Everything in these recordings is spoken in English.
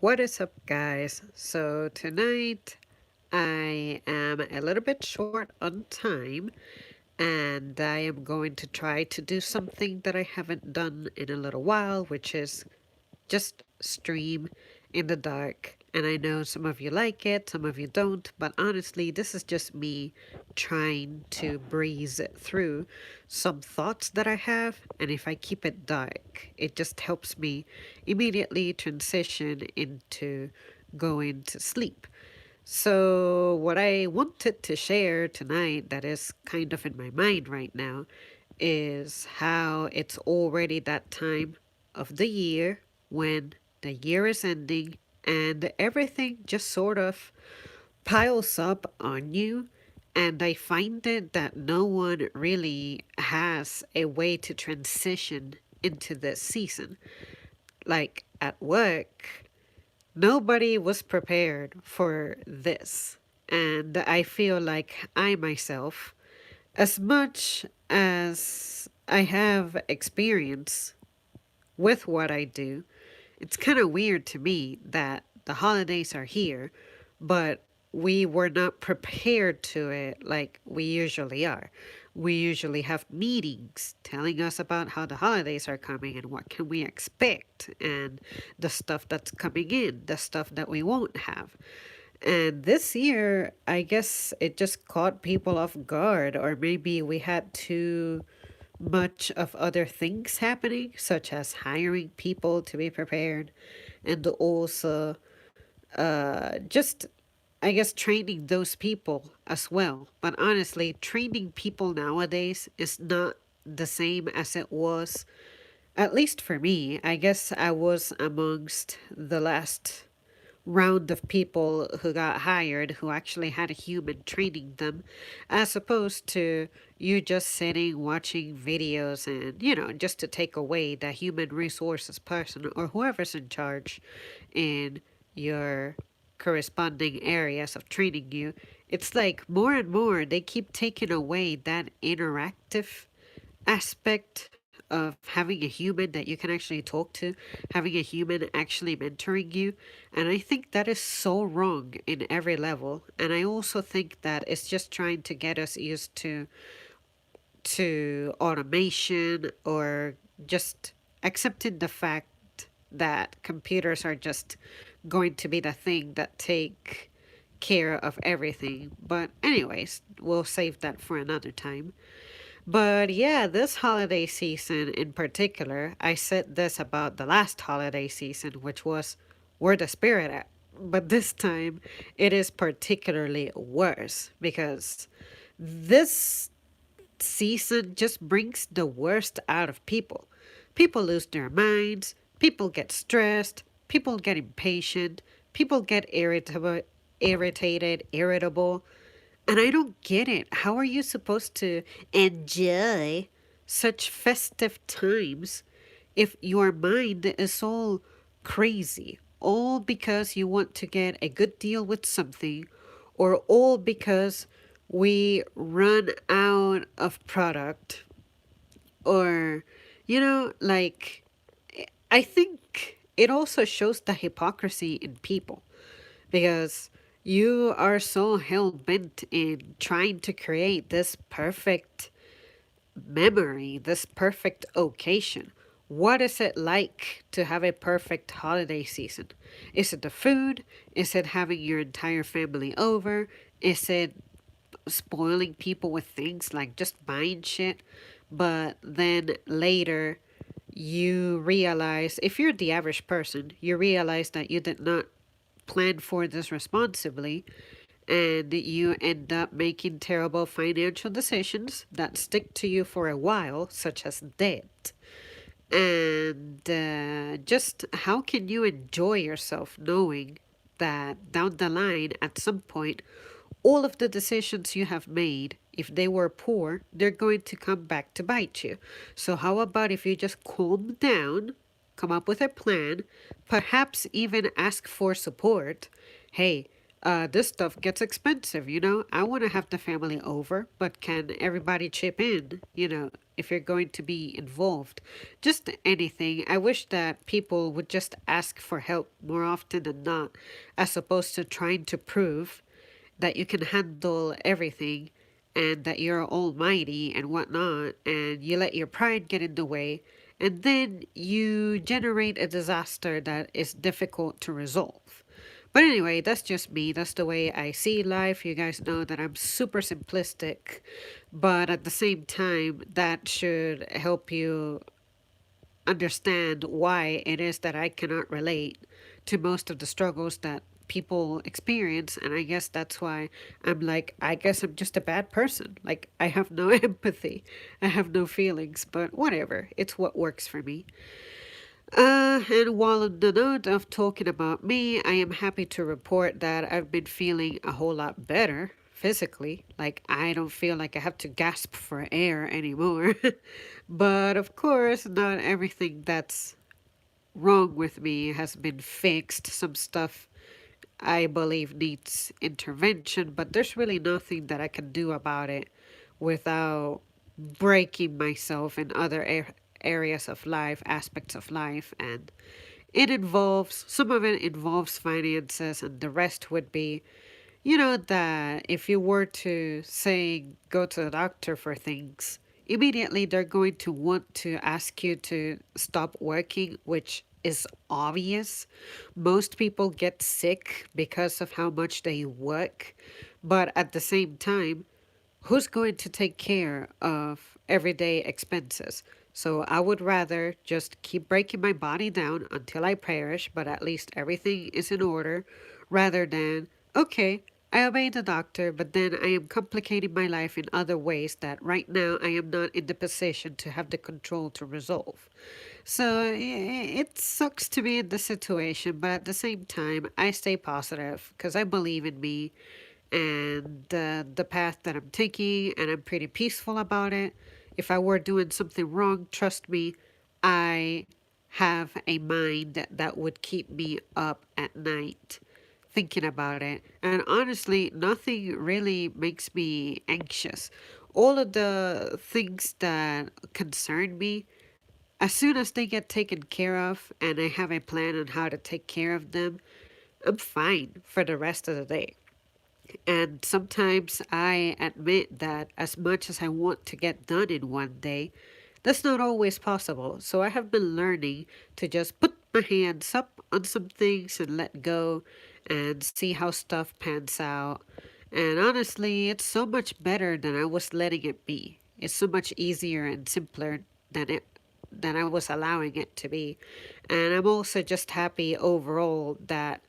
What is up, guys? So, tonight I am a little bit short on time, and I am going to try to do something that I haven't done in a little while, which is just stream in the dark. And I know some of you like it, some of you don't, but honestly, this is just me trying to breeze through some thoughts that I have. And if I keep it dark, it just helps me immediately transition into going to sleep. So, what I wanted to share tonight that is kind of in my mind right now is how it's already that time of the year when the year is ending and everything just sort of piles up on you. And I find it that no one really has a way to transition into this season. Like at work, nobody was prepared for this. And I feel like I myself, as much as I have experience with what I do, it's kind of weird to me that the holidays are here, but we were not prepared to it like we usually are. We usually have meetings telling us about how the holidays are coming and what can we expect and the stuff that's coming in, the stuff that we won't have. And this year, I guess it just caught people off guard, or maybe we had too much of other things happening, such as hiring people to be prepared, and also just, I guess, training those people as well. But honestly, training people nowadays is not the same as it was, at least for me. I guess I was amongst the last round of people who got hired who actually had a human training them, as opposed to you just sitting watching videos and, just to take away the human resources person or whoever's in charge in your corresponding areas of training you. It's like more and more they keep taking away that interactive aspect of having a human that you can actually talk to, having a human actually mentoring you. And I think that is so wrong in every level. And I also think that it's just trying to get us used to automation or just accepting the fact that computers are just going to be the thing that take care of everything. But anyways, we'll save that for another time. But yeah, this holiday season in particular, I said this about the last holiday season, which was where the spirit at. But this time, it is particularly worse because this season just brings the worst out of people. People lose their minds, people get stressed, people get impatient, people get irritable, and I don't get it. How are you supposed to enjoy such festive times if your mind is all crazy? All because you want to get a good deal with something, or all because we run out of product, or, like, I think it also shows the hypocrisy in people because you are so hell bent in trying to create this perfect memory, this perfect occasion. What is it like to have a perfect holiday season? Is it the food? Is it having your entire family over? Is it spoiling people with things like just buying shit? But then later, you realize, if you're the average person, you realize that you did not plan for this responsibly, and you end up making terrible financial decisions that stick to you for a while, such as debt. And just how can you enjoy yourself knowing that down the line, at some point, all of the decisions you have made, if they were poor, they're going to come back to bite you. So, how about if you just calm down, come up with a plan, perhaps even ask for support? Hey, this stuff gets expensive, you know? I want to have the family over, but can everybody chip in, you know, if you're going to be involved? Just anything. I wish that people would just ask for help more often than not, as opposed to trying to prove that you can handle everything and that you're almighty and whatnot, and you let your pride get in the way, and then you generate a disaster that is difficult to resolve. But anyway, that's just me. That's the way I see life. You guys know that I'm super simplistic, but at the same time, that should help you understand why it is that I cannot relate to most of the struggles that people experience. And I guess that's why I'm like, I guess I'm just a bad person. Like, I have no empathy, I have no feelings, but whatever. It's what works for me. And while on the note of talking about me, I am happy to report that I've been feeling a whole lot better physically. Like, I don't feel like I have to gasp for air anymore. But of course, not everything that's wrong with me has been fixed. Some stuff I believe needs intervention, but there's really nothing that I can do about it without breaking myself in other areas of life, aspects of life, and it involves some of it involves finances, and the rest would be, you know, that if you were to say go to the doctor for things, immediately they're going to want to ask you to stop working, which is obvious. Most people get sick because of how much they work, but at the same time, who's going to take care of everyday expenses? So I would rather just keep breaking my body down until I perish, but at least everything is in order, rather than, okay, I obey the doctor, but then I am complicating my life in other ways that right now I am not in the position to have the control to resolve. So it sucks to be in this situation, but at the same time, I stay positive because I believe in me and the path that I'm taking, and I'm pretty peaceful about it. If I were doing something wrong, trust me, I have a mind that would keep me up at night thinking about it. And honestly, nothing really makes me anxious. All of the things that concern me, as soon as they get taken care of and I have a plan on how to take care of them, I'm fine for the rest of the day. And sometimes I admit that as much as I want to get done in one day, that's not always possible. So I have been learning to just put my hands up on some things and let go and see how stuff pans out. And honestly, it's so much better than I was letting it be. It's so much easier and simpler than I was allowing it to be. And I'm also just happy overall that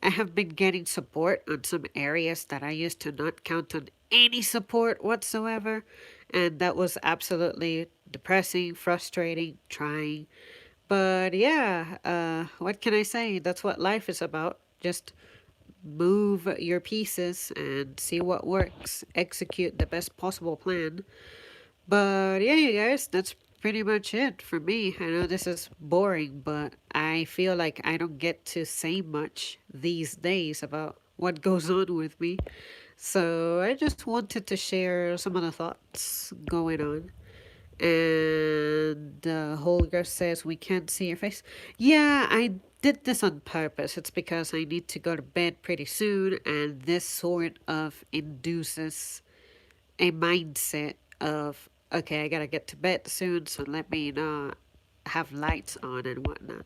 I have been getting support on some areas that I used to not count on any support whatsoever. And that was absolutely depressing, frustrating, trying. But yeah, what can I say? That's what life is about. Just move your pieces and see what works. Execute the best possible plan. But yeah, you guys, that's pretty much it for me. I know this is boring, but I feel like I don't get to say much these days about what goes on with me. So I just wanted to share some of the thoughts going on. And Holger says, we can't see your face. Yeah, I did this on purpose. It's because I need to go to bed pretty soon, and this sort of induces a mindset of, okay, I gotta get to bed soon, so let me not have lights on and whatnot.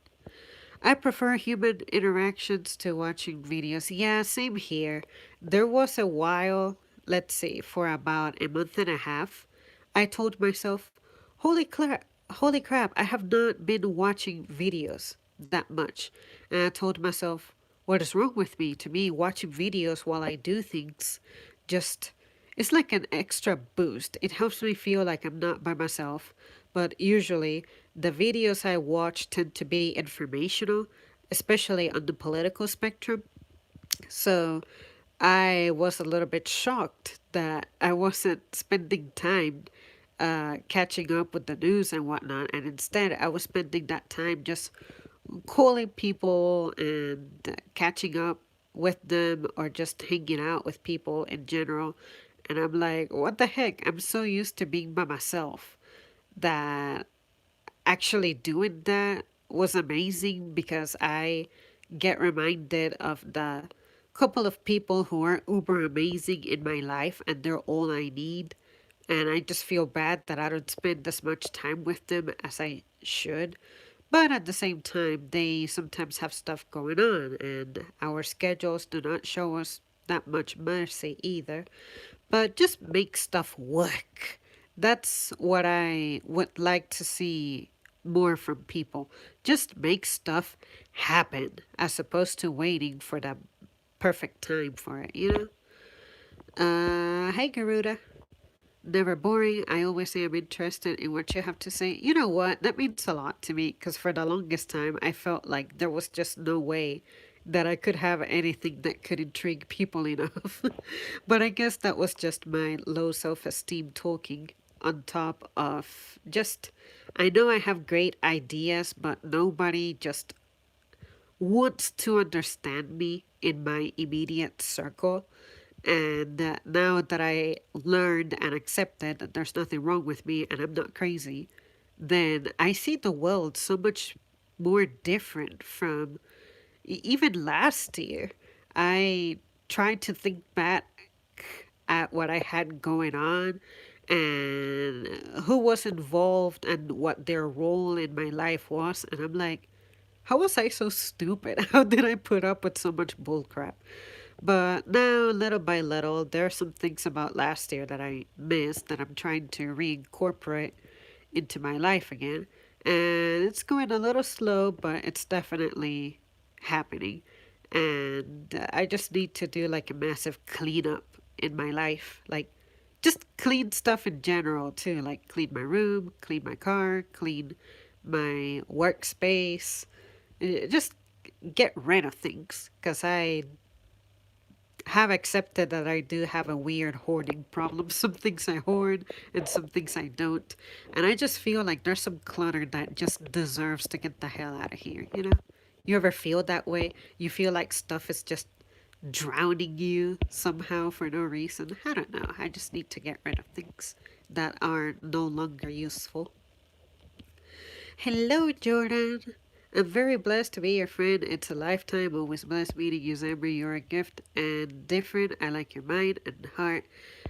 I prefer human interactions to watching videos. Yeah, same here. There was a while, let's see, for about a month and a half, I told myself, holy crap, I have not been watching videos that much. And I told myself, what is wrong with me? To me, watching videos while I do things just, it's like an extra boost. It helps me feel like I'm not by myself. But usually, the videos I watch tend to be informational, especially on the political spectrum. So I was a little bit shocked that I wasn't spending time catching up with the news and whatnot, and instead I was spending that time just calling people and catching up with them or just hanging out with people in general. And I'm like, what the heck? I'm so used to being by myself that actually doing that was amazing because I get reminded of the couple of people who are uber amazing in my life and they're all I need. And I just feel bad that I don't spend as much time with them as I should. But at the same time, they sometimes have stuff going on, and our schedules do not show us that much mercy either. But just make stuff work. That's what I would like to see more from people. Just make stuff happen as opposed to waiting for the perfect time for it, you know? Hey Garuda. Never boring. I always say I'm interested in what you have to say. You know what? That means a lot to me because for the longest time I felt like there was just no way that I could have anything that could intrigue people enough. But I guess that was just my low self esteem talking on top of just. I know I have great ideas, but nobody just wants to understand me in my immediate circle. And now that I learned and accepted that there's nothing wrong with me and I'm not crazy, then I see the world so much more different from even last year. I tried to think back at what I had going on and who was involved and what their role in my life was. And I'm like, how was I so stupid? How did I put up with so much bullcrap? But now, little by little, there are some things about last year that I missed that I'm trying to reincorporate into my life again. And it's going a little slow, but it's definitely happening. And I just need to do like a massive cleanup in my life. Like, just clean stuff in general, too. Like, clean my room, clean my car, clean my workspace. Just get rid of things because I have accepted that I do have a weird hoarding problem. Some things I hoard and some things I don't. And I just feel like there's some clutter that just deserves to get the hell out of here, you know? You ever feel that way? You feel like stuff is just drowning you somehow for no reason? I don't know. I just need to get rid of things that are no longer useful. Hello, Jordan. I'm very blessed to be your friend. It's a lifetime. Always blessed meeting you, Zamber. You're a gift and different. I like your mind and heart.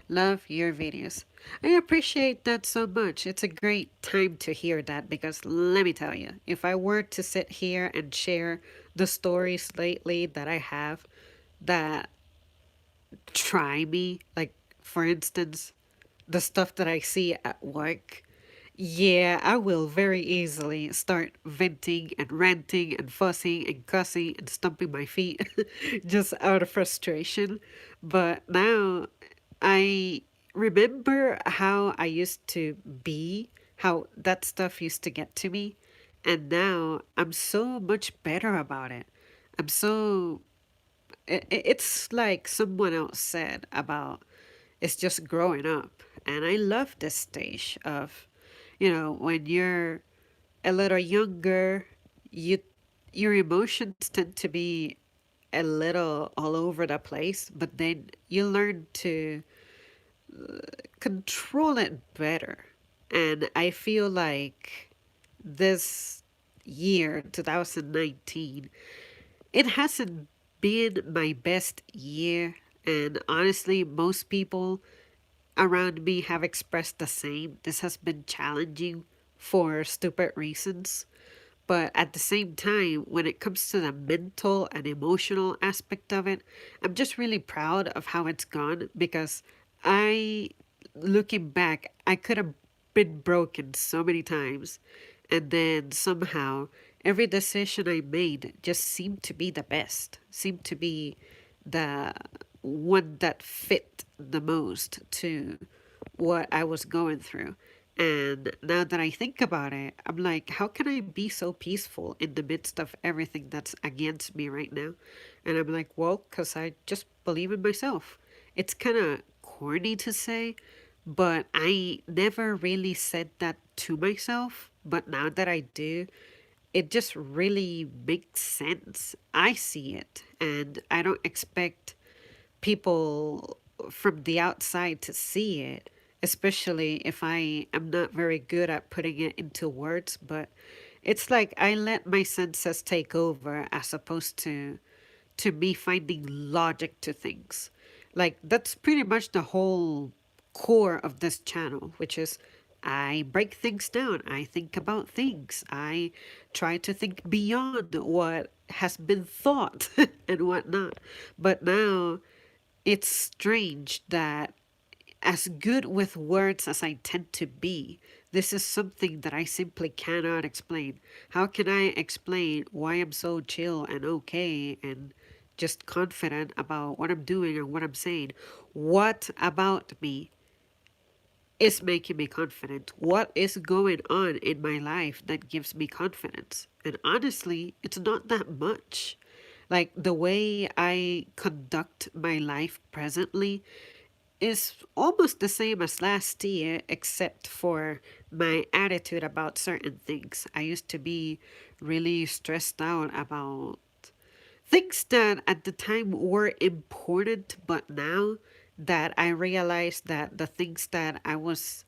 Love your videos. I appreciate that so much. It's a great time to hear that because let me tell you, if I were to sit here and share the stories lately that I have that try me, like for instance, the stuff that I see at work, yeah, I will very easily start venting and ranting and fussing and cussing and stomping my feet just out of frustration. But now I remember how I used to be, how that stuff used to get to me. And now I'm so much better about it. I'm so. It's like someone else said about it's just growing up. And I love this stage of, when you're a little younger, you your emotions tend to be a little all over the place, but then you learn to control it better. And I feel like this year, 2019, it hasn't been my best year. And honestly, most people around me have expressed the same. This has been challenging for stupid reasons. But at the same time, when it comes to the mental and emotional aspect of it, I'm just really proud of how it's gone because I, looking back, I could have been broken so many times. And then somehow, every decision I made just seemed to be the best, seemed to be the one that fit the most to what I was going through. And now that I think about it, I'm like, how can I be so peaceful in the midst of everything that's against me right now? And I'm like, well, because I just believe in myself. It's kind of corny to say, but I never really said that to myself. But now that I do, it just really makes sense. I see it, and I don't expect people from the outside to see it, especially if I am not very good at putting it into words. But it's like I let my senses take over as opposed to me finding logic to things. Like that's pretty much the whole core of this channel, which is I break things down. I think about things. I try to think beyond what has been thought and whatnot. But now it's strange that, as good with words as I tend to be, this is something that I simply cannot explain. How can I explain why I'm so chill and okay and just confident about what I'm doing and what I'm saying? What about me is making me confident? What is going on in my life that gives me confidence? And honestly, it's not that much. Like the way I conduct my life presently is almost the same as last year, except for my attitude about certain things. I used to be really stressed out about things that at the time were important, but now that I realized that the things that I was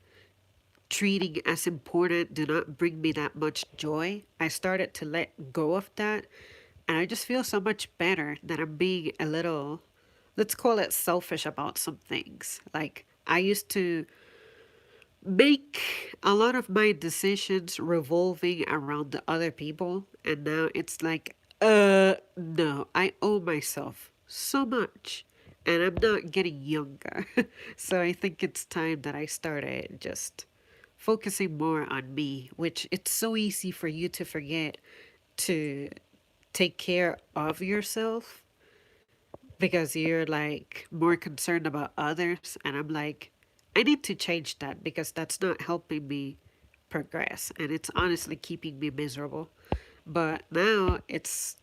treating as important do not bring me that much joy, I started to let go of that. And I just feel so much better that I'm being a little, let's call it selfish about some things. Like, I used to make a lot of my decisions revolving around the other people, and now it's like, no, I owe myself so much, and I'm not getting younger. So I think it's time that I started just focusing more on me, which it's so easy for you to forget to take care of yourself because you're like more concerned about others. And I'm like, I need to change that because that's not helping me progress, and it's honestly keeping me miserable. But now it's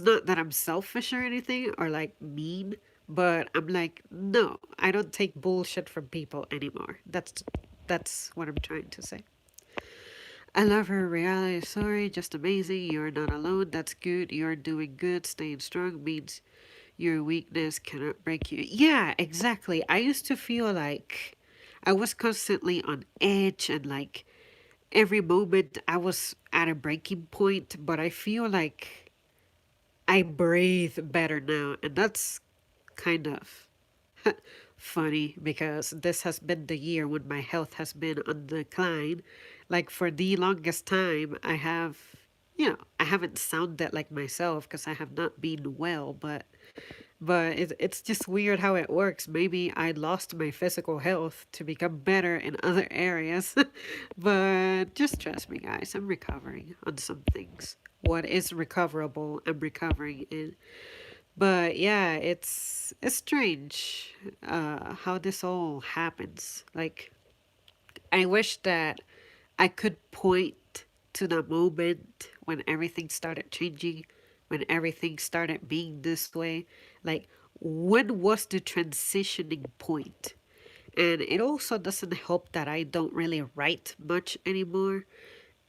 not that I'm selfish or anything or like mean, but I'm like, no, I don't take bullshit from people anymore. That's what I'm trying to say. I love her reality. Sorry, just amazing. You're not alone. That's good. You're doing good. Staying strong means your weakness cannot break you. Yeah, exactly. I used to feel like I was constantly on edge and like every moment I was at a breaking point, but I feel like I breathe better now. And that's kind of funny because this has been the year when my health has been on decline. Like for the longest time, I haven't sounded like myself because I have not been well, but it's just weird how it works. Maybe I lost my physical health to become better in other areas. But just trust me, guys, I'm recovering on some things. What is recoverable, I'm recovering in. But yeah, it's strange how this all happens. Like, I wish that I could point to the moment when everything started changing, when everything started being this way. Like, when was the transitioning point? And it also doesn't help that I don't really write much anymore.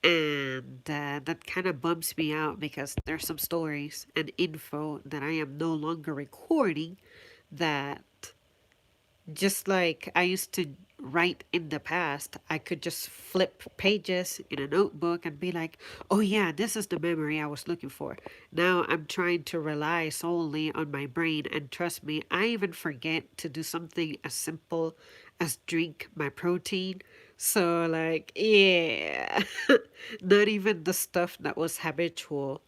And that kind of bums me out because there's some stories and info that I am no longer recording that, just like I used to write in the past, I could just flip pages in a notebook and be like, oh yeah, this is the memory I was looking for. Now I'm trying to rely solely on my brain, and trust me, I even forget to do something as simple as drink my protein. So, like, yeah, not even the stuff that was habitual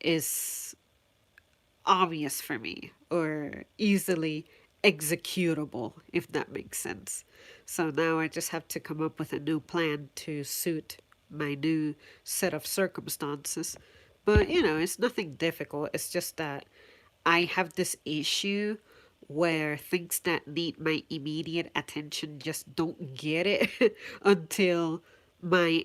is obvious for me or easily executable, if that makes sense. So now I just have to come up with a new plan to suit my new set of circumstances. But it's nothing difficult. It's just that I have this issue where things that need my immediate attention just don't get it until my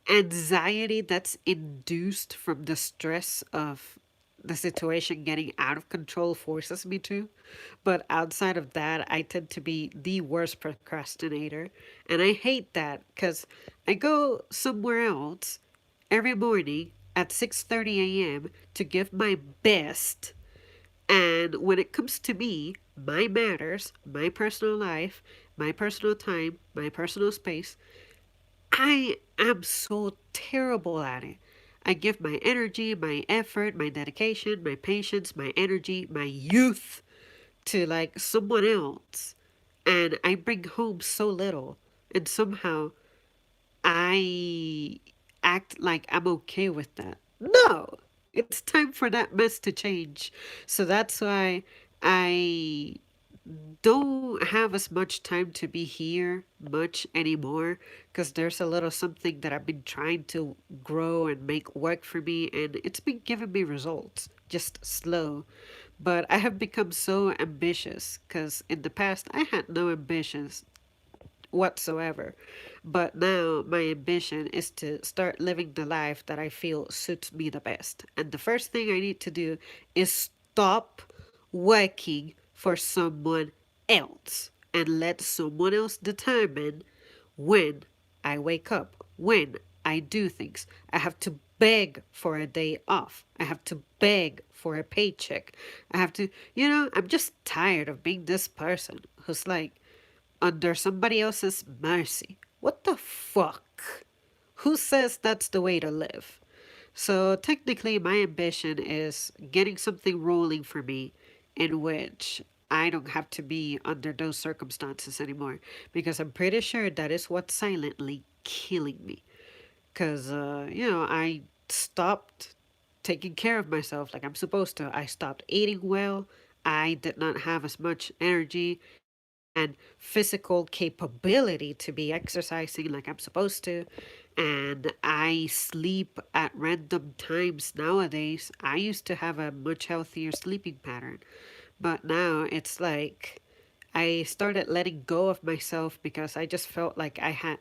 anxiety that's induced from the stress of the situation getting out of control forces me to. But outside of that, I tend to be the worst procrastinator. And I hate that because I go somewhere else every morning at 6:30 a.m. to give my best. And when it comes to me, my matters, my personal life, my personal time, my personal space, I am so terrible at it. I give my energy, my effort, my dedication, my patience, my energy, my youth to like someone else. And I bring home so little. And somehow I act like I'm okay with that. No! It's time for that mess to change. So that's why I don't have as much time to be here much anymore because there's a little something that I've been trying to grow and make work for me, and it's been giving me results, just slow. But I have become so ambitious because in the past I had no ambitions whatsoever. But now my ambition is to start living the life that I feel suits me the best. And the first thing I need to do is stop working for someone else and let someone else determine when I wake up, when I do things. I have to beg for a day off. I have to beg for a paycheck. I have to, I'm just tired of being this person who's like, under somebody else's mercy. What the fuck? Who says that's the way to live? So technically, my ambition is getting something rolling for me in which I don't have to be under those circumstances anymore because I'm pretty sure that is what's silently killing me. Because, I stopped taking care of myself like I'm supposed to. I stopped eating well. I did not have as much energy and physical capability to be exercising like I'm supposed to. And I sleep at random times nowadays. I used to have a much healthier sleeping pattern, but now it's like I started letting go of myself because I just felt like I had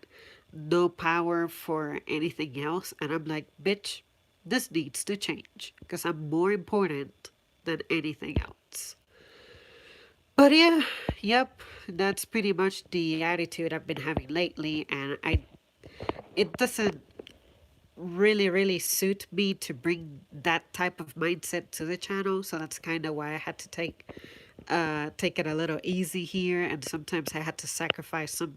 no power for anything else. And I'm like, bitch, this needs to change because I'm more important than anything else. But yeah, yep, that's pretty much the attitude I've been having lately, and it doesn't really suit me to bring that type of mindset to the channel, so that's kind of why I had to take it a little easy here, and sometimes I had to sacrifice some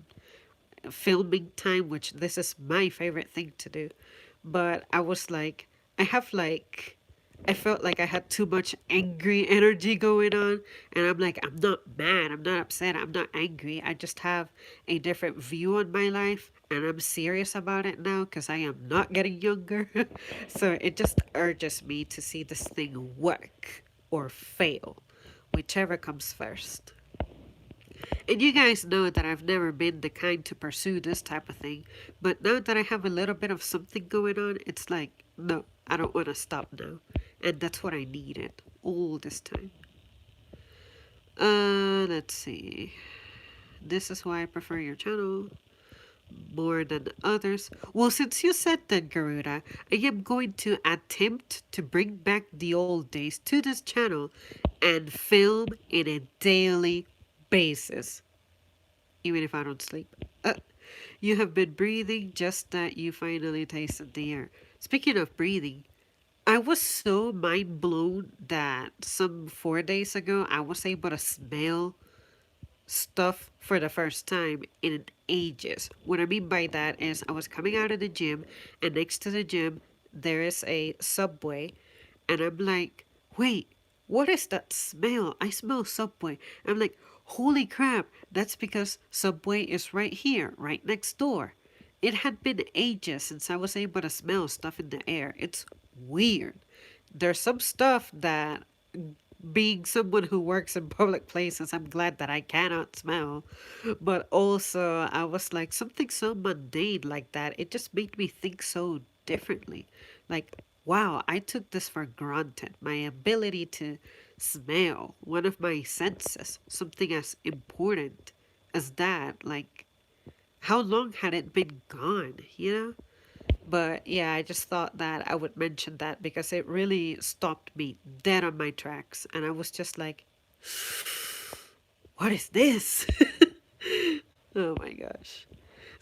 filming time, which this is my favorite thing to do. But I was like, I have like, I felt like I had too much angry energy going on. And I'm like, I'm not mad, I'm not upset, I'm not angry. I just have a different view on my life. And I'm serious about it now because I am not getting younger. So it just urges me to see this thing work or fail, whichever comes first. And you guys know that I've never been the kind to pursue this type of thing, but now that I have a little bit of something going on, it's like, no, I don't want to stop now. And that's what I needed all this time. Let's see. This is why I prefer your channel more than others. Well, since you said that, Garuda, I am going to attempt to bring back the old days to this channel and film in a daily basis, even if I don't sleep. Uh, you have been breathing just that you finally tasted the air. Speaking of breathing, I was so mind blown that some 4 days ago I was able to smell stuff for the first time in ages. What I mean by that is I was coming out of the gym, and next to the gym there is a Subway, and I'm like, wait, what is that smell? I smell Subway. I'm like, holy crap, that's because Subway is right here, right next door. It had been ages since I was able to smell stuff in the air. It's weird. There's some stuff that, being someone who works in public places, I'm glad that I cannot smell. But also, I was like, something so mundane like that, it just made me think so differently. Like, wow, I took this for granted. My ability to smell, one of my senses, something as important as that. Like, how long had it been gone, you know? But yeah, I just thought that I would mention that because it really stopped me dead on my tracks. And I was just like, what is this? Oh my gosh.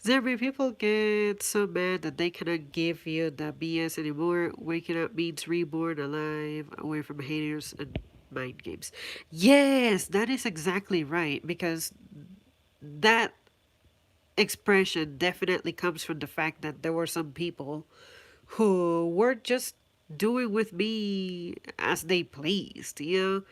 Zebra people get so mad that they cannot give you the BS anymore. Waking up means reborn alive, away from haters and mind games. Yes, that is exactly right, because that expression definitely comes from the fact that there were some people who were just doing with me as they pleased, you know?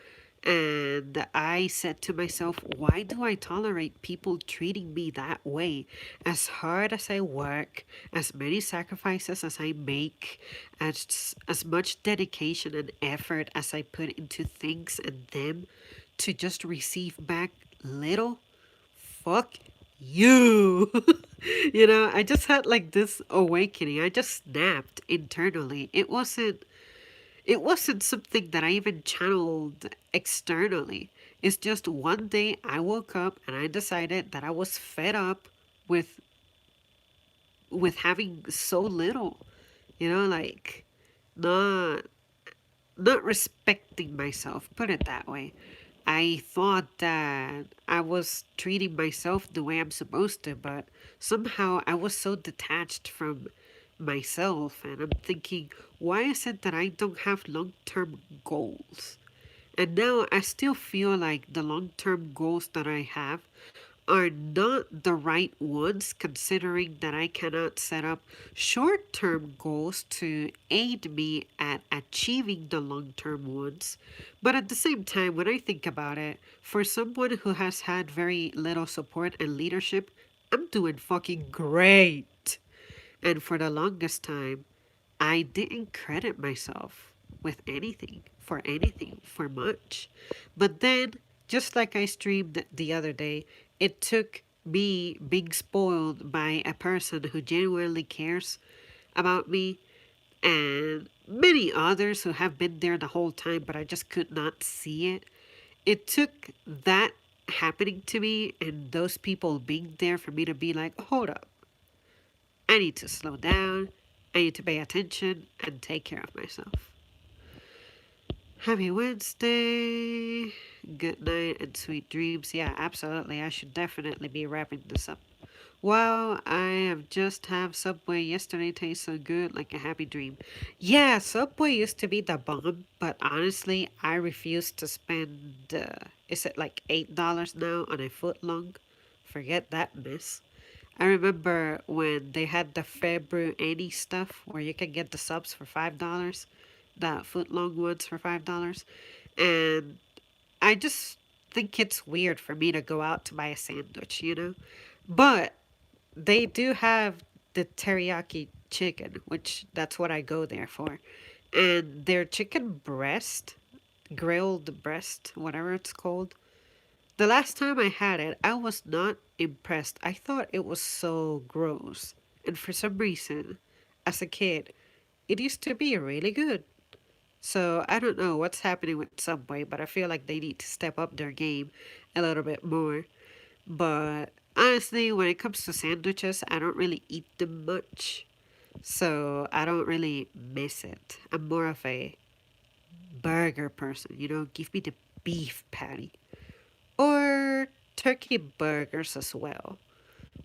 And I said to myself, why do I tolerate people treating me that way? As hard as I work, as many sacrifices as I make, as much dedication and effort as I put into things and them, to just receive back little, fuck you. You know, I just had like this awakening. I just snapped internally. It wasn't something that I even channeled externally. It's just one day I woke up and I decided that I was fed up with having so little. You know, like not not respecting myself, put it that way. I thought that I was treating myself the way I'm supposed to, but somehow I was so detached from myself, and I'm thinking, why is it that I don't have long term goals? And now I still feel like the long term goals that I have are not the right ones, considering that I cannot set up short term goals to aid me at achieving the long term ones. But at the same time, when I think about it, for someone who has had very little support and leadership, I'm doing fucking great. And for the longest time, I didn't credit myself with anything, for much. But then, just like I streamed the other day, it took me being spoiled by a person who genuinely cares about me, and many others who have been there the whole time, but I just could not see it. It took that happening to me and those people being there for me to be like, hold up, I need to slow down. I need to pay attention and take care of myself. Happy Wednesday. Good night and sweet dreams. Yeah, absolutely. I should definitely be wrapping this up. Wow, I have just have Subway. Yesterday tastes so good, like a happy dream. Yeah, Subway used to be the bomb, but honestly, I refuse to spend, is it like $8 now on a foot long? Forget that mess. I remember when they had the February 80 stuff where you can get the subs for $5, the foot long ones for $5. And I just think it's weird for me to go out to buy a sandwich, you know? But they do have the teriyaki chicken, which that's what I go there for. And their chicken breast, grilled breast, whatever it's called, the last time I had it, I was not impressed. I thought it was so gross. And for some reason, as a kid, it used to be really good. So I don't know what's happening with Subway, but I feel like they need to step up their game a little bit more. But honestly, when it comes to sandwiches, I don't really eat them much. So I don't really miss it. I'm more of a burger person, you know, give me the beef patty. Or turkey burgers as well.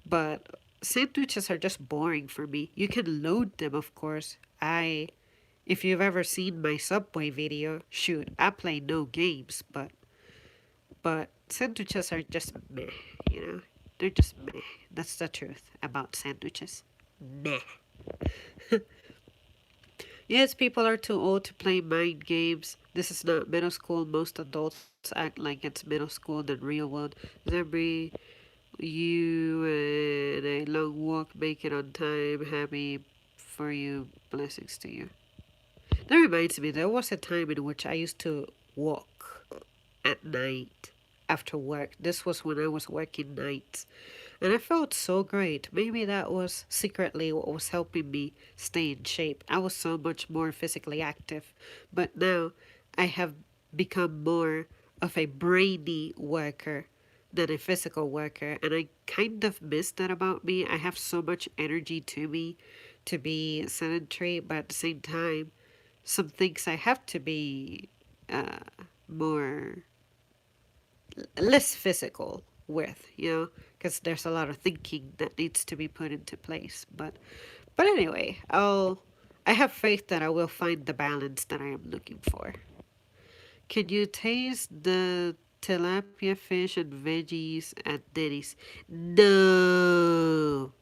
But sandwiches are just boring for me. You can load them, of course. If you've ever seen my Subway video, shoot, I play no games, but sandwiches are just meh, you know? They're just meh. That's the truth about sandwiches. Meh. Yes, people are too old to play mind games. This is not middle school. Most adults act like it's middle school than real world. Zebri, you and a long walk, make it on time. Happy for you. Blessings to you. That reminds me, there was a time in which I used to walk at night after work. This was when I was working nights. And I felt so great. Maybe that was secretly what was helping me stay in shape. I was so much more physically active. But now I have become more of a brainy worker than a physical worker. And I kind of miss that about me. I have so much energy to me to be sedentary, but at the same time, some things I have to be uh, more less physical with, because there's a lot of thinking that needs to be put into place. But anyway, I have faith that I will find the balance that I am looking for. Can you taste the tilapia fish and veggies at Denny's? No,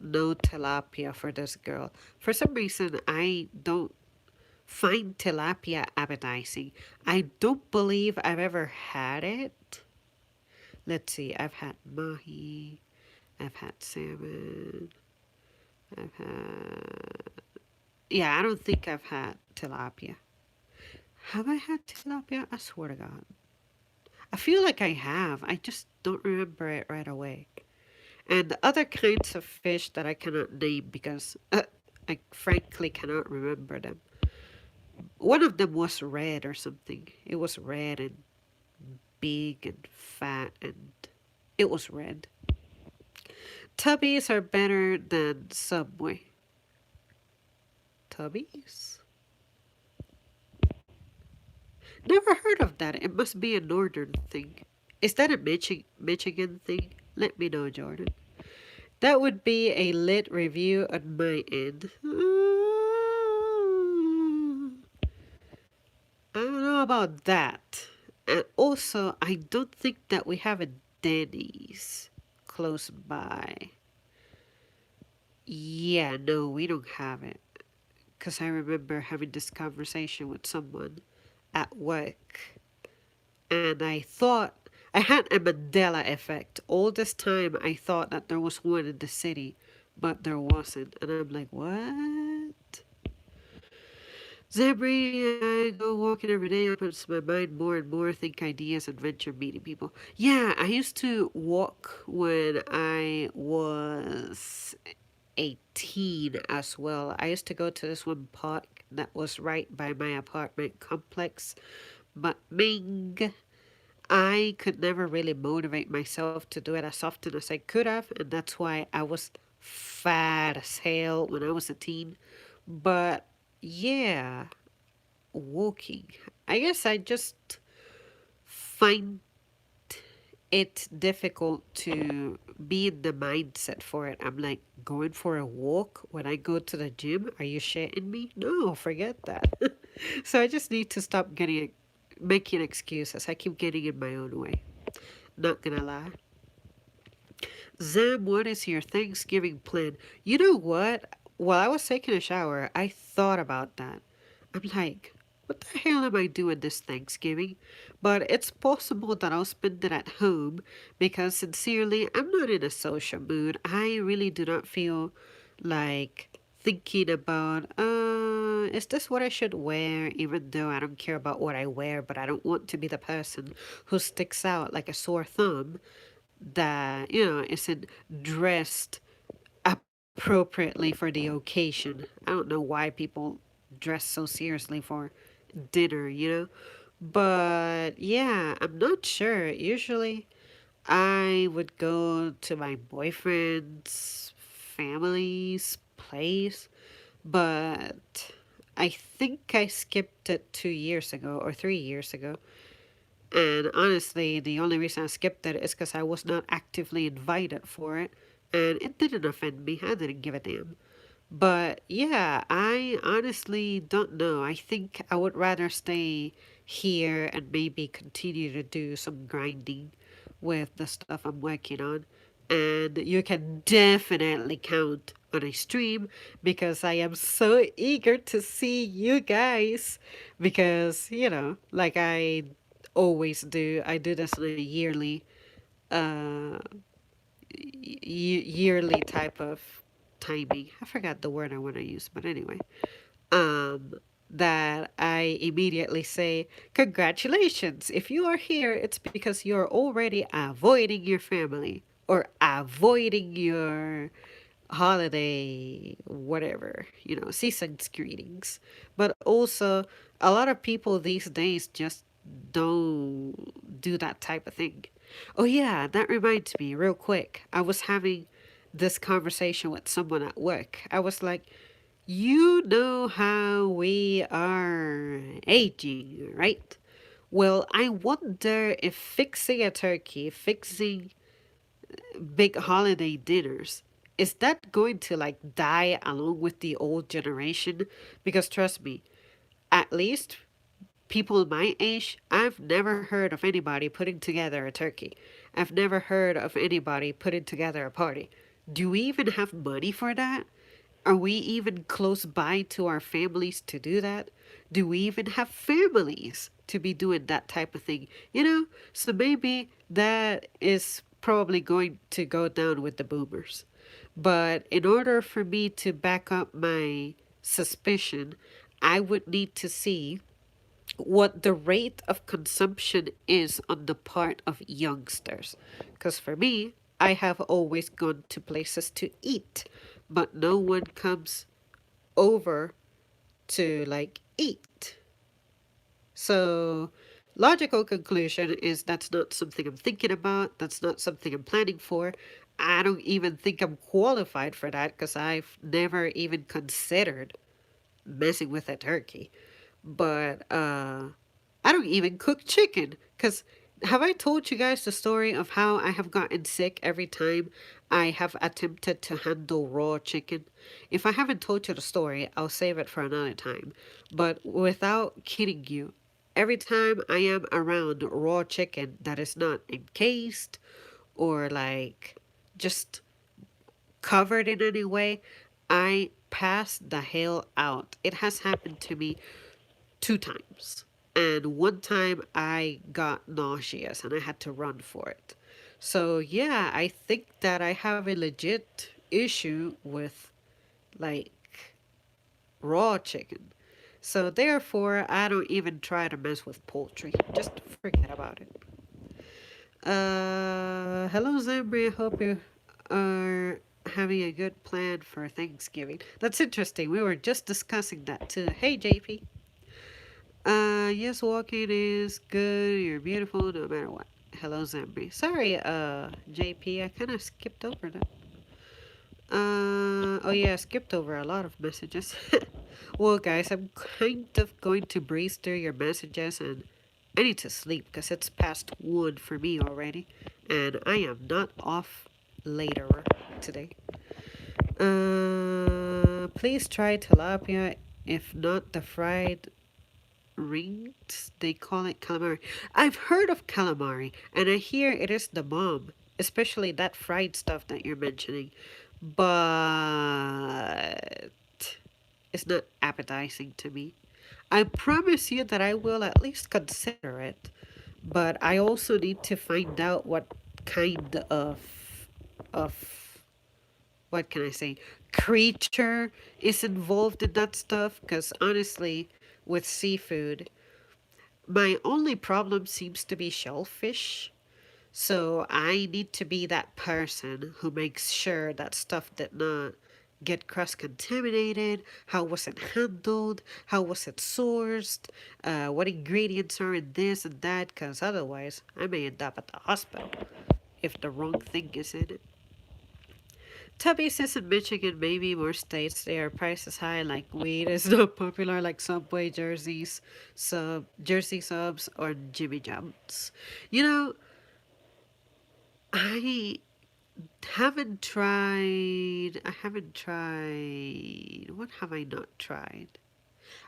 no tilapia for this girl. For some reason, I don't find tilapia appetizing. I don't believe I've ever had it. Let's see, I've had mahi, I've had salmon, I've had. Yeah, I don't think I've had tilapia. Have I had tilapia? I swear to God. I feel like I have. I just don't remember it right away. And the other kinds of fish that I cannot name because I frankly cannot remember them. One of them was red or something. It was red and big and fat and it was red. Tubbies are better than Subway. Tubbies? Never heard of that. It must be a northern thing. Is that a Michigan thing? Let me know, Jordan. That would be a lit review on my end. I don't know about that. And also, I don't think that we have a Denny's close by. Yeah, no, we don't have it. Because I remember having this conversation with someone at work. And I thought I had a Mandela effect. All this time, I thought that there was one in the city, but there wasn't. And I'm like, what? Zebri, I go walking every day, opens my mind more and more, think ideas, adventure, meeting people. Yeah, I used to walk when I was 18 as well. I used to go to this one park that was right by my apartment complex. But Ming, I could never really motivate myself to do it as often as I could have, and that's why I was fat as hell when I was a teen. But yeah, walking. I guess I just find it difficult to be in the mindset for it. I'm like, going for a walk when I go to the gym? Are you shitting me? No, forget that. So I just need to stop making excuses. I keep getting in my own way. Not gonna lie. Zam, what is your Thanksgiving plan? You know what? While I was taking a shower, I thought about that. I'm like, what the hell am I doing this Thanksgiving? But it's possible that I'll spend it at home because sincerely, I'm not in a social mood. I really do not feel like thinking about, is this what I should wear? Even though I don't care about what I wear, but I don't want to be the person who sticks out like a sore thumb that, isn't dressed appropriately for the occasion. I don't know why people dress so seriously for dinner. But yeah, I'm not sure. Usually I would go to my boyfriend's family's place, but I think I skipped it 2 years ago or 3 years ago. And honestly, the only reason I skipped it is because I was not actively invited for it. And it didn't offend me. I didn't give a damn. But yeah, I honestly don't know. I think I would rather stay here and maybe continue to do some grinding with the stuff I'm working on. And you can definitely count on a stream because I am so eager to see you guys. Because, like I always do, I do this on a uh, yearly type of timing. I forgot the word I want to use, but anyway, um, that I immediately say, congratulations. If you are here, it's because you're already avoiding your family or avoiding your holiday, whatever, season's greetings. But also, a lot of people these days just don't do that type of thing. Oh, yeah, that reminds me, real quick. I was having this conversation with someone at work. I was like, you know how we are aging, right? Well, I wonder if fixing a turkey, fixing big holiday dinners, is that going to like die along with the old generation? Because trust me, at least people my age, I've never heard of anybody putting together a turkey. I've never heard of anybody putting together a party. Do we even have money for that? Are we even close by to our families to do that? Do we even have families to be doing that type of thing? So maybe that is probably going to go down with the boomers. But in order for me to back up my suspicion, I would need to see what the rate of consumption is on the part of youngsters. Because for me, I have always gone to places to eat, but no one comes over to like eat. So, logical conclusion is that's not something I'm thinking about, that's not something I'm planning for. I don't even think I'm qualified for that because I've never even considered messing with a turkey. But I don't even cook chicken because have I told you guys the story of how I have gotten sick every time I have attempted to handle raw chicken? If I haven't told you the story, I'll save it for another time. But without kidding you, every time I am around raw chicken that is not encased or like just covered in any way, I pass the hell out. It has happened to me two times. And one time I got nauseous and I had to run for it. So, yeah, I think that I have a legit issue with like raw chicken. So, therefore, I don't even try to mess with poultry. Just forget about it. Hello, Zambri. I hope you are having a good plan for Thanksgiving. That's interesting. We were just discussing that too. Hey, JP. Yes, walking is good. You're beautiful no matter what. Hello, Zambri. Sorry, JP, I kind of skipped over that. Oh yeah, I skipped over a lot of messages. Well, guys, I'm kind of going to breeze through your messages and I need to sleep because it's past 1 for me already. And I am not off later today. Please try tilapia. If not, the fried rings, they call it calamari. I've heard of calamari, and I hear it is the bomb, especially that fried stuff that you're mentioning. But it's not appetizing to me. I promise you that I will at least consider it, but I also need to find out what kind of what can I say creature is involved in that stuff because honestly with seafood my only problem seems to be shellfish. So I need to be that person who makes sure that stuff did not get cross contaminated. How was it handled? How was it sourced? What ingredients are in this and that? Because otherwise, I may end up at the hospital if the wrong thing is in it. Tubby says in Michigan, maybe more states, their prices high, like weed is not popular, like Subway jerseys, jersey subs, or Jimmy John's. You know, I I haven't tried. What have I not tried?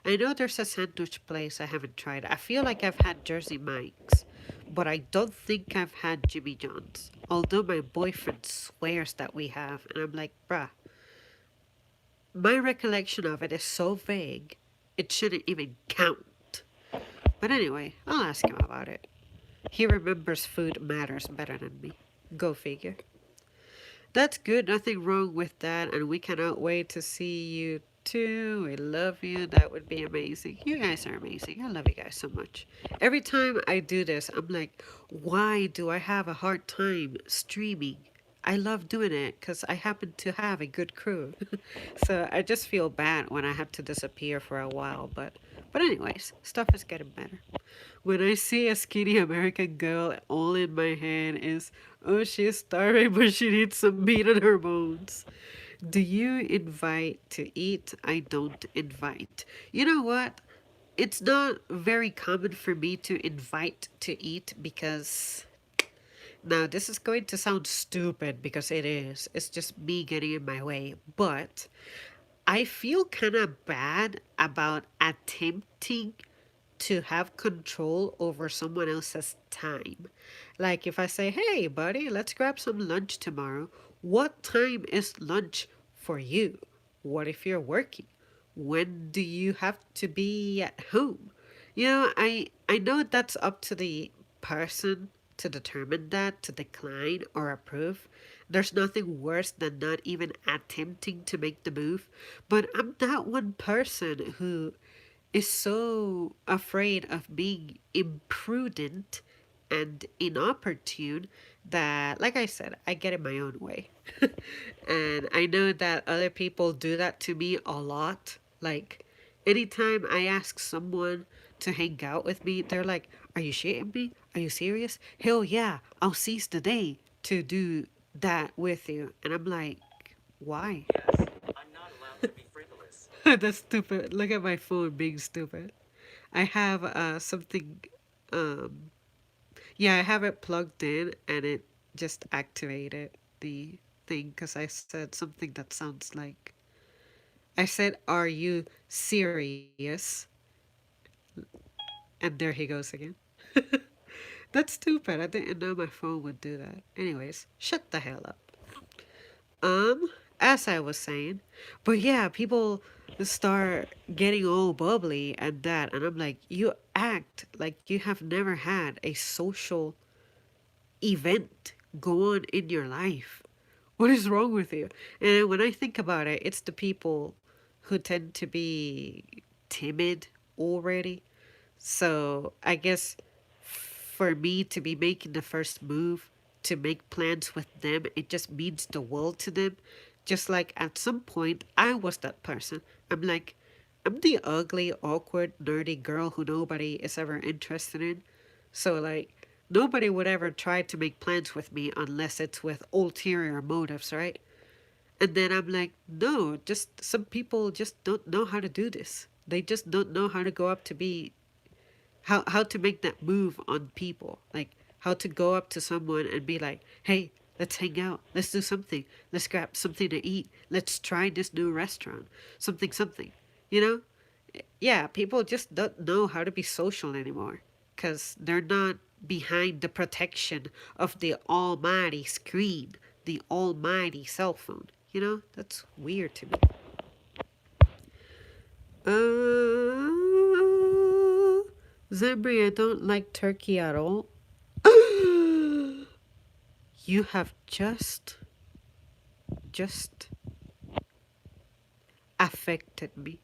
I know there's a sandwich place I haven't tried. I feel like I've had Jersey Mike's, but I don't think I've had Jimmy John's. Although my boyfriend swears that we have, and I'm like, bruh, my recollection of it is so vague, it shouldn't even count. But anyway, I'll ask him about it. He remembers food matters better than me. Go figure. That's good, nothing wrong with that, and we cannot wait to see you too. We love you. That would be amazing. You guys are amazing. I love you guys so much. Every time I do this, I'm like, why do I have a hard time streaming? I love doing it because I happen to have a good crew. So I just feel bad when I have to disappear for a while, but anyways, stuff is getting better. When I see a skinny American girl, all in my head is, oh, she's starving, but she needs some meat on her bones. Do you invite to eat? I don't invite. You know what? It's not very common for me to invite to eat because Now, this is going to sound stupid because it is. It's just me getting in my way. But I feel kind of bad about attempting to have control over someone else's time. Like if I say, hey, buddy, let's grab some lunch tomorrow. What time is lunch for you? What if you're working? When do you have to be at home? I know that's up to the person to determine that, to decline or approve. There's nothing worse than not even attempting to make the move. But I'm that one person who is so afraid of being imprudent and inopportune that, like I said, I get in my own way. And I know that other people do that to me a lot. Like, anytime I ask someone to hang out with me, they're like, are you shitting me? Are you serious? Hell yeah, I'll seize the day to do that with you. And I'm like, why? That's stupid. Look at my phone being stupid. I have something um yeah, I have it plugged in and it just activated the thing because I said something that sounds like I said, "Are you serious?" And there he goes again. That's stupid. I didn't know my phone would do that. Anyways, shut the hell up. As I was saying, but yeah, people start getting all bubbly and that, and I'm like, you act like you have never had a social event go on in your life. What is wrong with you? And when I think about it, it's the people who tend to be timid already. So I guess for me to be making the first move to make plans with them, it just means the world to them. Just like at some point, I was that person. I'm like, I'm the ugly, awkward, nerdy girl who nobody is ever interested in. So, like, nobody would ever try to make plans with me unless it's with ulterior motives, right? And then I'm like, no, just some people just don't know how to do this. They just don't know how to go up to be how to make that move on people, like how to go up to someone and be like, hey, let's hang out, let's do something, let's grab something to eat, let's try this new restaurant, something, you know. Yeah, people just don't know how to be social anymore because they're not behind the protection of the almighty screen, the almighty cell phone. That's weird to me. Zambri, I don't like turkey at all. You have just affected me.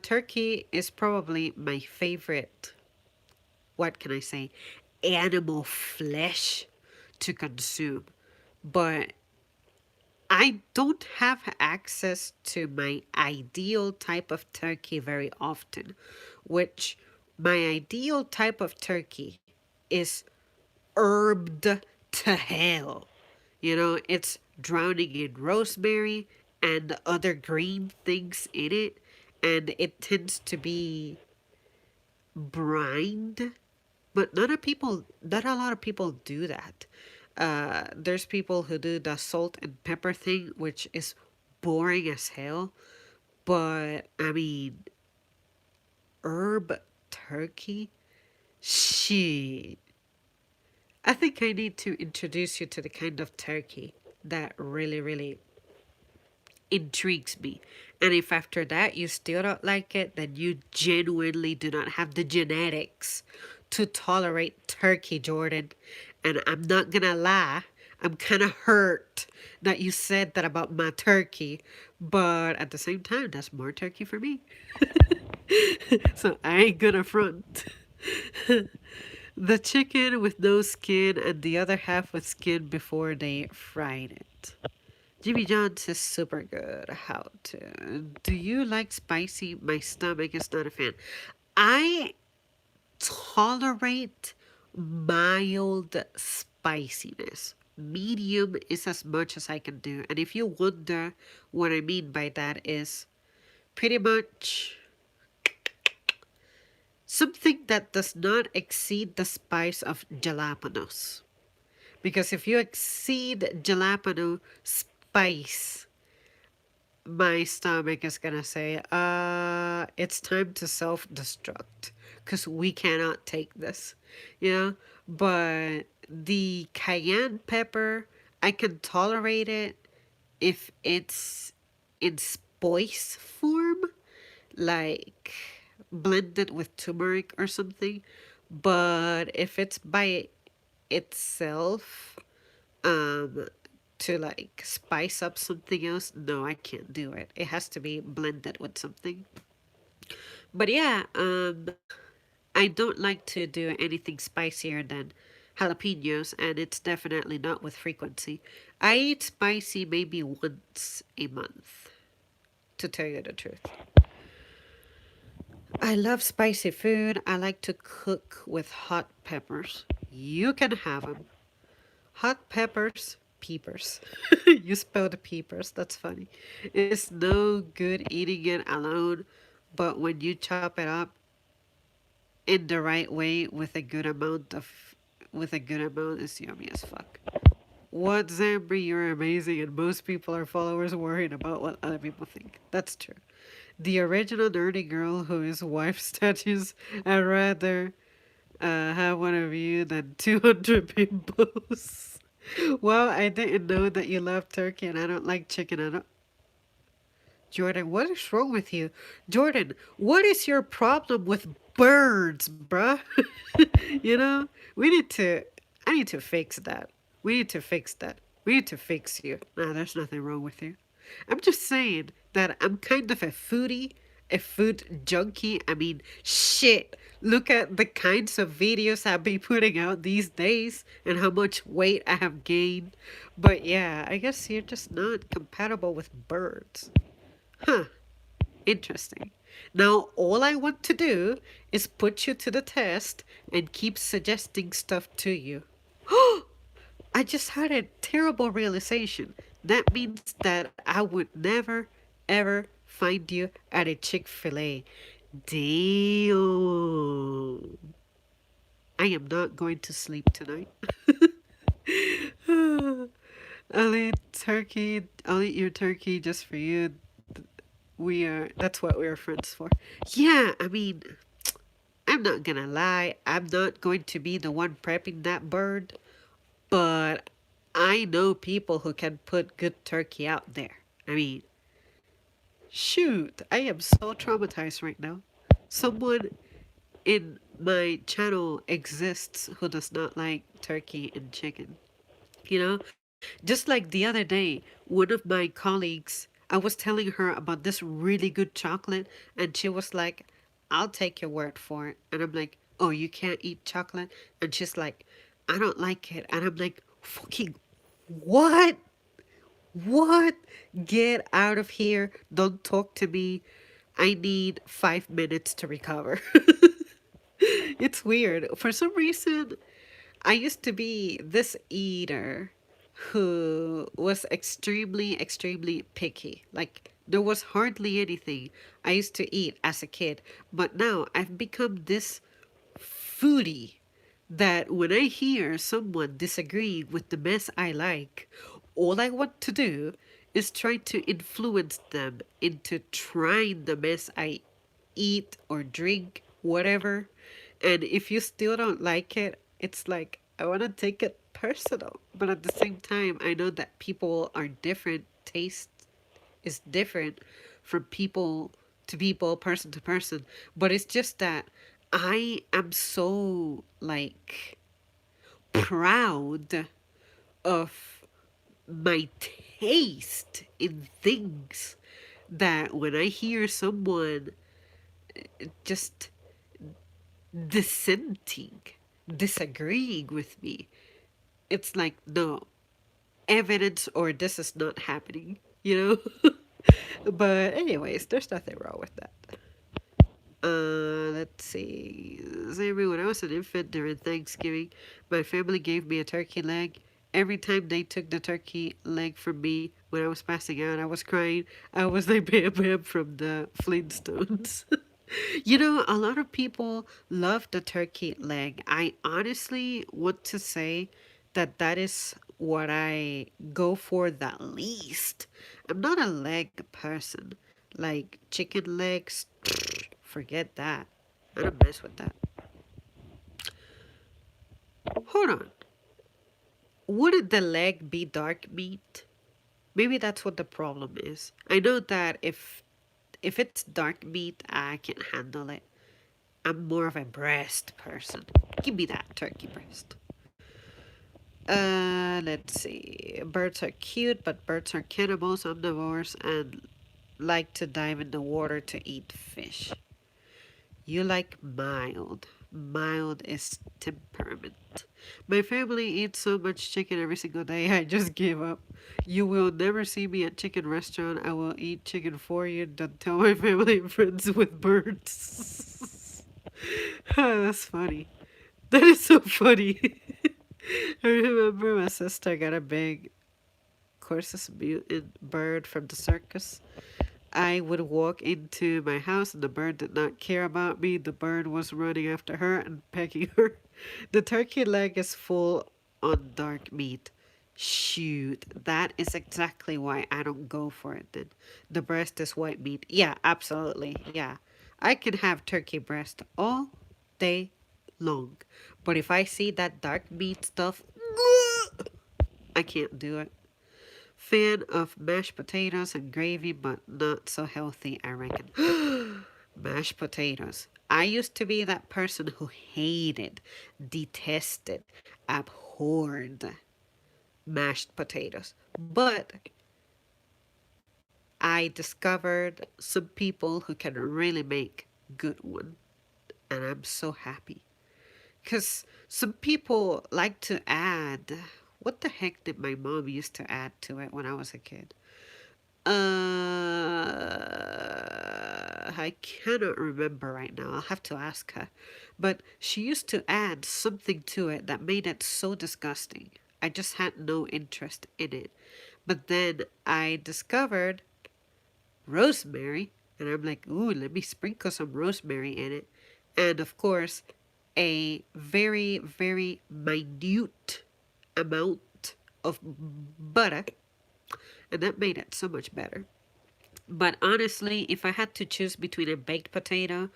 Turkey is probably my favorite, what can I say, animal flesh to consume. But I don't have access to my ideal type of turkey very often, which my ideal type of turkey is herbed to hell. It's drowning in rosemary and other green things in it, and it tends to be brined. But not a lot of people do that. There's people who do the salt and pepper thing, which is boring as hell. But I mean, herb turkey? Shit. I think I need to introduce you to the kind of turkey that really, really intrigues me. And if after that you still don't like it, then you genuinely do not have the genetics to tolerate turkey, Jordan. And I'm not gonna lie, I'm kind of hurt that you said that about my turkey, but at the same time, that's more turkey for me. So I ain't gonna front. The chicken with no skin and the other half with skin before they fried it. Jimmy John's is super good. How to? Do you like spicy? My stomach is not a fan. I tolerate mild spiciness. Medium is as much as I can do. And if you wonder what I mean by that is pretty much something that does not exceed the spice of jalapenos. Because if you exceed jalapeno spice, my stomach is gonna say, it's time to self-destruct because we cannot take this, you know? But the cayenne pepper, I can tolerate it if it's in spice form, like blended with turmeric or something. But if it's by itself, um, to like spice up something else, no, I can't do it. It has to be blended with something. But yeah, I don't like to do anything spicier than jalapenos, and it's definitely not with frequency. I eat spicy maybe once a month, to tell you the truth. I love spicy food. I like to cook with hot peppers. You can have them. Hot peppers, peepers. You spelled peepers. That's funny. It's no good eating it alone, but when you chop it up in the right way with a good amount, it's yummy as fuck. What, Zambri? You're amazing, and most people are followers worried about what other people think. That's true. The original nerdy girl who is wife statues. I'd rather have one of you than 200 pimples. Well, I didn't know that you love turkey and I don't like chicken. I don't. Jordan, what is wrong with you? Jordan, what is your problem with birds, bruh? You know, we need to. I need to fix that. We need to fix that. We need to fix you. Nah, there's nothing wrong with you. I'm just saying that I'm kind of a foodie, a food junkie. I mean, shit. Look at the kinds of videos I've been putting out these days and how much weight I have gained. But yeah, I guess you're just not compatible with birds. Huh, interesting. Now, all I want to do is put you to the test and keep suggesting stuff to you. I just had a terrible realization. That means that I would never, ever find you at a Chick-fil-A. Damn. I am not going to sleep tonight. I'll eat turkey. I'll eat your turkey just for you. That's what we're friends for. Yeah, I mean, I'm not gonna lie. I'm not going to be the one prepping that bird. But I know people who can put good turkey out there. I mean, shoot, I am so traumatized right now. Someone in my channel exists who does not like turkey and chicken. You know, just like the other day, one of my colleagues, I was telling her about this really good chocolate, and she was like, I'll take your word for it. And I'm like, oh, you can't eat chocolate? And she's like, I don't like it. And I'm like, fucking what? What? Get out of here. Don't talk to me. I need 5 minutes to recover. It's weird. For some reason, I used to be this eater who was extremely, extremely picky. Like, there was hardly anything I used to eat as a kid. But now I've become this foodie that when I hear someone disagreeing with the mess I like, all I want to do is try to influence them into trying the mess I eat or drink, whatever. And if you still don't like it, it's like I want to take it personal. But at the same time, I know that people are different. Taste is different from people to people, person to person. But it's just that I am so like proud of my taste in things that when I hear someone just dissenting, disagreeing with me, it's like, no, evidence or this is not happening, you know? But, anyways, there's nothing wrong with that. Let's see. Zambri, when I was an infant during Thanksgiving, my family gave me a turkey leg. Every time they took the turkey leg from me when I was passing out, I was crying. I was like Bam Bam from the Flintstones. You know, a lot of people love the turkey leg. I honestly want to say that is what I go for the least. I'm not a leg person. Like chicken legs, forget that. I don't mess with that. Hold on. Wouldn't the leg be dark meat? Maybe that's what the problem is. I know that if it's dark meat, I can handle it. I'm more of a breast person. Give me that turkey breast. Let's see. Birds are cute, but birds are cannibals, omnivores, and like to dive in the water to eat fish. You like mild. Mild is temperament. My family eats so much chicken every single day, I just give up. You will never see me at chicken restaurant. I will eat chicken for you. Don't tell my family and friends with birds. That's funny. That is so funny. I remember my sister got a big Corsus mutant bird from the circus. I would walk into my house and the bird did not care about me. The bird was running after her and pecking her. The turkey leg is full on dark meat. Shoot, that is exactly why I don't go for it then. The breast is white meat. Yeah, absolutely. Yeah. I can have turkey breast all day long. But if I see that dark meat stuff, I can't do it. Fan of mashed potatoes and gravy, but not so healthy, I reckon. Mashed potatoes. I used to be that person who hated, detested, abhorred mashed potatoes. But I discovered some people who can really make good one, and I'm so happy. Because some people like to add, what the heck did my mom used to add to it when I was a kid? I cannot remember right now. I'll have to ask her. But she used to add something to it that made it so disgusting. I just had no interest in it. But then I discovered rosemary, and I'm like, ooh, let me sprinkle some rosemary in it. And of course, a very, very minute amount of butter, and that made it so much better. But honestly, if I had to choose between a baked potato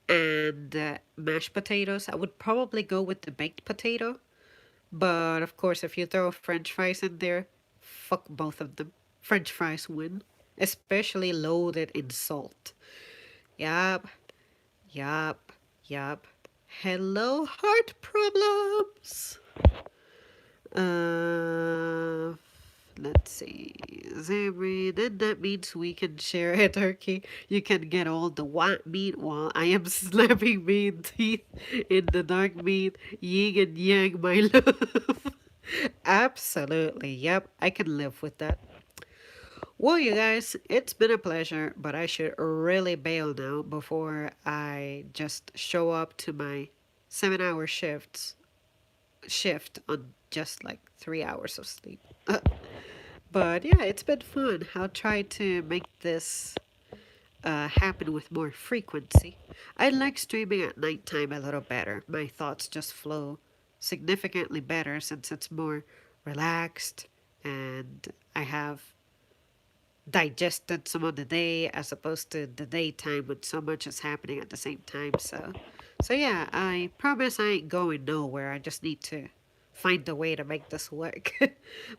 and mashed potatoes, I would probably go with the baked potato. But of course, if you throw French fries in there, fuck both of them. French fries win, especially loaded in salt. Yup, yup, yup. Hello, heart problems. Uh, let's see. Zamri, then that means we can share a turkey. You can get all the white meat while I am slapping meat teeth in the dark meat. Yin and yang, my love. Absolutely. Yep, I can live with that. Well, you guys, it's been a pleasure, but I should really bail now before I just show up to my 7 hour shift on just like 3 hours of sleep. But yeah, it's been fun. I'll try to make this happen with more frequency. I like streaming at nighttime a little better. My thoughts just flow significantly better since it's more relaxed and I have digested some of the day as opposed to the daytime when so much is happening at the same time. So yeah, I promise I ain't going nowhere. I just need to find a way to make this work.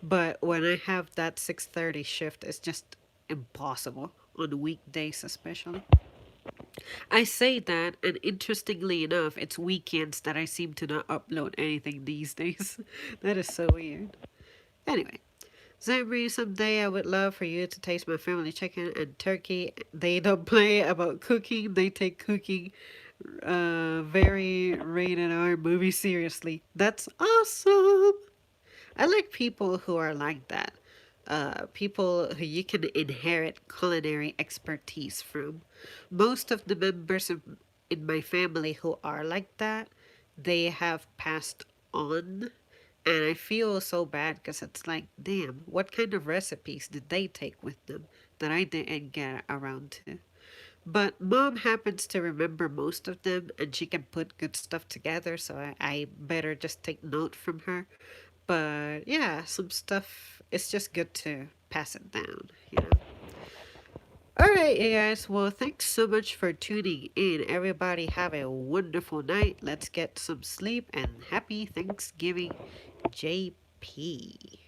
But when I have that 6:30 shift, it's just impossible on weekdays especially. I say that, and interestingly enough, it's weekends that I seem to not upload anything these days. That is so weird. Anyway, Zambri, someday I would love for you to taste my family chicken and turkey. They don't play about cooking, they take cooking very rated R movie seriously. That's awesome. I like people who are like that. People who you can inherit culinary expertise from. Most of the members in my family who are like that, they have passed on. And I feel so bad because it's like, damn, what kind of recipes did they take with them that I didn't get around to? But mom happens to remember most of them and she can put good stuff together, so I better just take note from her. But yeah, some stuff, it's just good to pass it down, you know? All right, you guys. Well, thanks so much for tuning in. Everybody have a wonderful night. Let's get some sleep and happy Thanksgiving, JP.